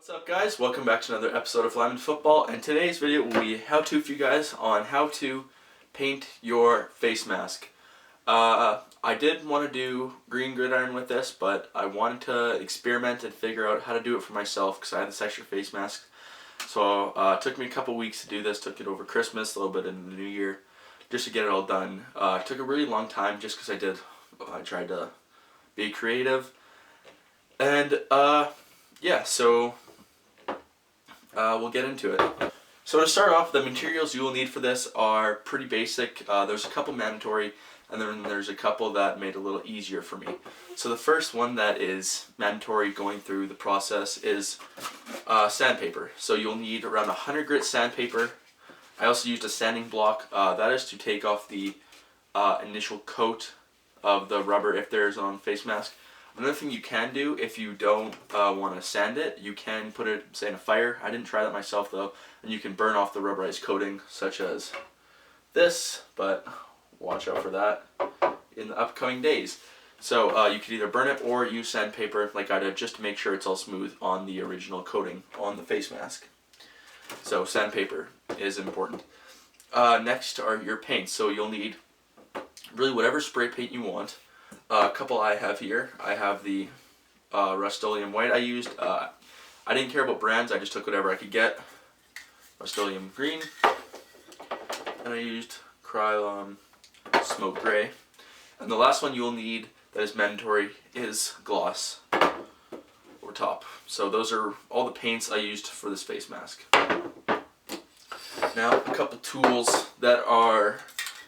What's up guys, welcome back to another episode of Lineman Football, and today's video will be how-to for you guys on how to paint your face mask. I did want to do green gridiron with this, but I wanted to experiment and figure out how to do it for myself because I had this extra face mask. So it took me a couple weeks to do this, took it over Christmas, a little bit in the new year, just to get it all done. It took a really long time just because I tried to be creative. And yeah, so we'll get into it. So to start off, the materials you will need for this are pretty basic. There's a couple mandatory, and then there's a couple that made it a little easier for me. So the first one that is mandatory going through the process is sandpaper. So you'll need around 100 grit sandpaper. I also used a sanding block. That is to take off the initial coat of the rubber if there's on face mask. Another thing you can do if you don't want to sand it, you can put it, say, in a fire. I didn't try that myself though, and you can burn off the rubberized coating such as this, but watch out for that in the upcoming days. So you could either burn it or use sandpaper like I did just to make sure it's all smooth on the original coating on the face mask. So sandpaper is important. Next are your paints. So you'll need really whatever spray paint you want. A couple I have here. I have the Rust-Oleum white I used. I didn't care about brands, I just took whatever I could get. Rust-Oleum green. And I used Krylon smoke gray. And the last one you'll need that is mandatory is gloss over top. So those are all the paints I used for this face mask. Now a couple tools that are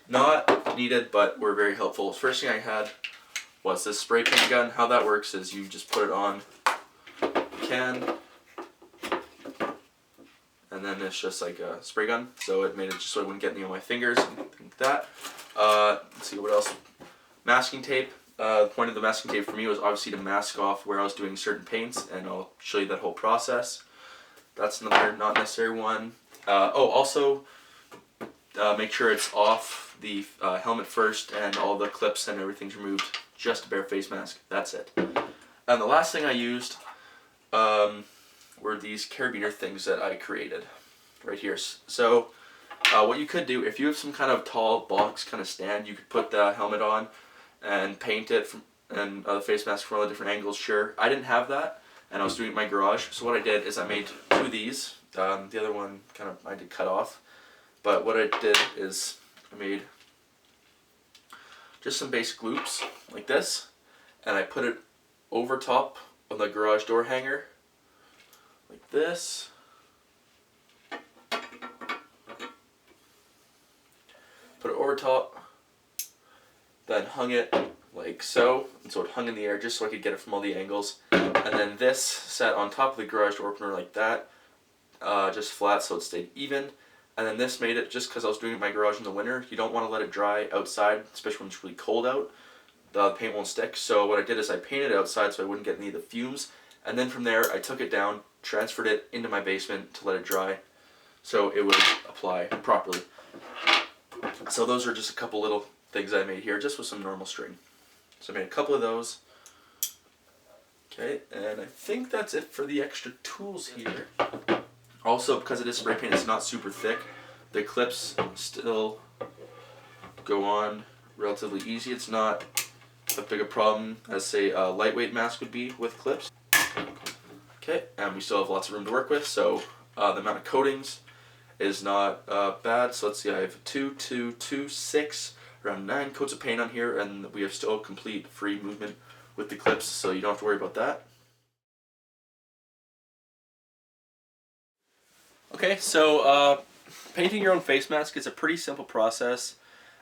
not needed but were very helpful. First thing I had was this spray paint gun. How that works is you just put it on the can, and then it's just like a spray gun, so it made it just so it wouldn't get any on my fingers and like that. Let's see what else. Masking tape. The point of the masking tape for me was obviously to mask off where I was doing certain paints, and I'll show you that whole process. That's another not necessary one. Also make sure it's off the helmet first and all the clips and everything's removed. Just a bare face mask. That's it. And the last thing I used were these carabiner things that I created right here. So what you could do, if you have some kind of tall box kind of stand, you could put the helmet on and paint it and the face mask from all the different angles. Sure, I didn't have that, and I was doing it in my garage. So what I did is I made two of these. The other one kind of I did cut off. But what I did is I made just some basic loops like this, and I put it over top of the garage door hanger like this. Put it over top, then hung it like so, and so it hung in the air just so I could get it from all the angles. And then this sat on top of the garage door opener like that, just flat so it stayed even. And then this made it, just because I was doing it in my garage in the winter, you don't want to let it dry outside, especially when it's really cold out. The paint won't stick. So what I did is I painted it outside so I wouldn't get any of the fumes. And then from there, I took it down, transferred it into my basement to let it dry so it would apply properly. So those are just a couple little things I made here, just with some normal string. So I made a couple of those. Okay, and I think that's it for the extra tools here. Also, because it is spray paint, it's not super thick. The clips still go on relatively easy. It's not as big a problem as, say, a lightweight mask would be with clips. Okay, and we still have lots of room to work with, so the amount of coatings is not bad. So let's see, I have 6, around 9 coats of paint on here, and we have still complete free movement with the clips, so you don't have to worry about that. Okay, so painting your own face mask is a pretty simple process.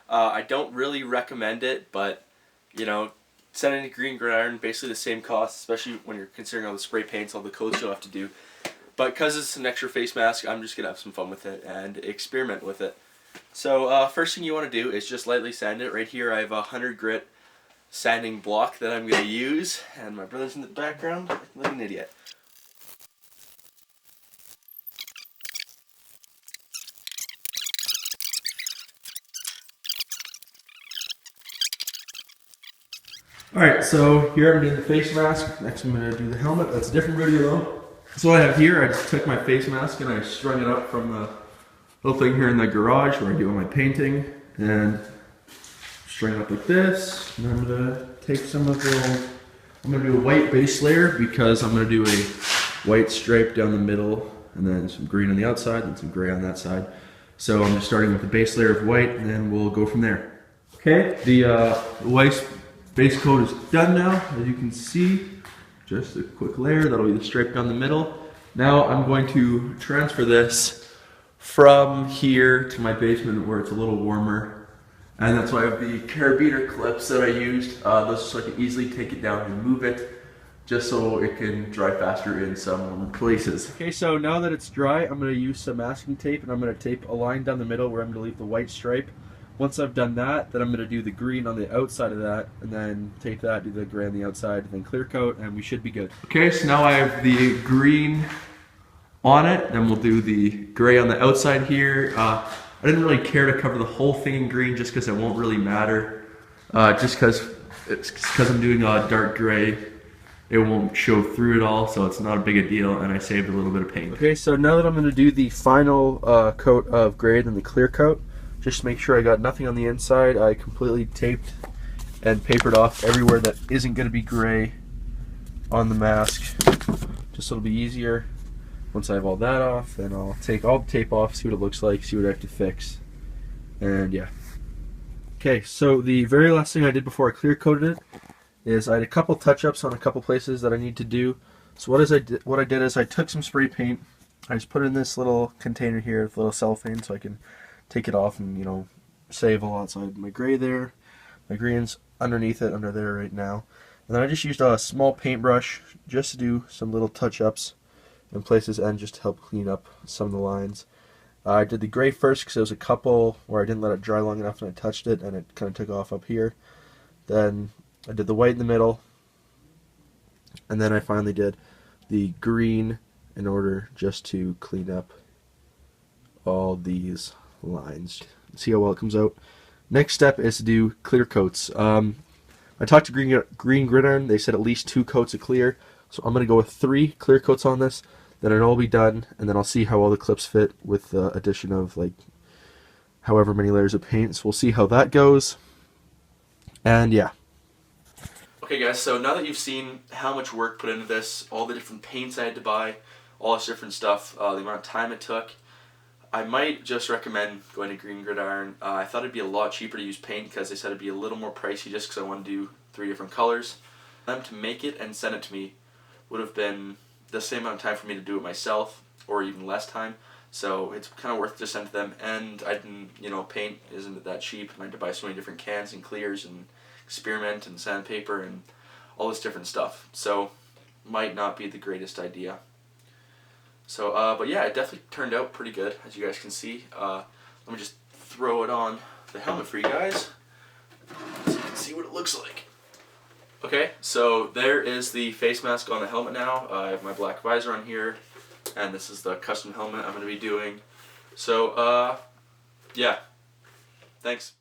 I don't really recommend it, but you know, sending a green gridiron, basically the same cost, especially when you're considering all the spray paints, all the coats you'll have to do. But because it's an extra face mask, I'm just gonna have some fun with it and experiment with it. So first thing you want to do is just lightly sand it. Right here I have a 100 grit sanding block that I'm gonna use, and my brother's in the background like an idiot. Alright, so here I'm doing the face mask. Next I'm going to do the helmet. That's a different video though. So what I have here, I just took my face mask and I strung it up from the little thing here in the garage where I do all my painting, and string it up like this. And I'm gonna take some of the, I'm gonna do a white base layer because I'm gonna do a white stripe down the middle, and then some green on the outside, and some gray on that side. So I'm just starting with the base layer of white, and then we'll go from there. Okay, the white base coat is done now, as you can see. Just a quick layer, that'll be the stripe down the middle. Now I'm going to transfer this from here to my basement where it's a little warmer. And that's why I have the carabiner clips that I used. Those so I can easily take it down and move it, just so it can dry faster in some warmer places. Okay, so now that it's dry, I'm going to use some masking tape, and I'm going to tape a line down the middle where I'm going to leave the white stripe. Once I've done that, then I'm going to do the green on the outside of that, and then tape that, do the gray on the outside, and then clear coat, and we should be good. Okay, so now I have the green on it, then we'll do the gray on the outside here. I didn't really care to cover the whole thing in green just because it won't really matter. Just because I'm doing a dark gray, it won't show through it all, so it's not a big a deal, and I saved a little bit of paint. Okay, so now that I'm going to do the final coat of gray and the clear coat, just to make sure I got nothing on the inside, I completely taped and papered off everywhere that isn't going to be gray on the mask, just so it'll be easier. Once I have all that off, then I'll take all the tape off, see what it looks like, see what I have to fix, and yeah. Okay, so the very last thing I did before I clear coated it is I had a couple touch-ups on a couple places that I need to do. So what I did is I took some spray paint, I just put it in this little container here with a little cellophane so I can take it off and, you know, save a lot. So I had my gray there, my green's underneath it, under there right now. And then I just used a small paintbrush just to do some little touch-ups in places and just to help clean up some of the lines. I did the gray first because there was a couple where I didn't let it dry long enough and I touched it and it kind of took off up here. Then I did the white in the middle, and then I finally did the green in order just to clean up all these lines. See how well it comes out. Next step is to do clear coats. I talked to Green Gridiron. They said at least 2 coats of clear, so I'm going to go with 3 clear coats on this. Then it'll all be done, and then I'll see how all the clips fit with the addition of like however many layers of paint. So we'll see how that goes, and yeah. Okay guys, so now that you've seen how much work put into this, all the different paints I had to buy, all this different stuff, the amount of time it took, I might just recommend going to Green Gridiron. I thought it'd be a lot cheaper to use paint because they said it'd be a little more pricey just because I want to do 3 different colors. Them to make it and send it to me would have been the same amount of time for me to do it myself, or even less time. So it's kind of worth to send to them. And I didn't, you know, paint isn't that cheap. I had to buy so many different cans and clears and experiment and sandpaper and all this different stuff. So might not be the greatest idea. So, but yeah, it definitely turned out pretty good, as you guys can see. Let me just throw it on the helmet for you guys, so you can see what it looks like. Okay, so there is the face mask on the helmet now. I have my black visor on here, and this is the custom helmet I'm going to be doing. So, yeah, thanks.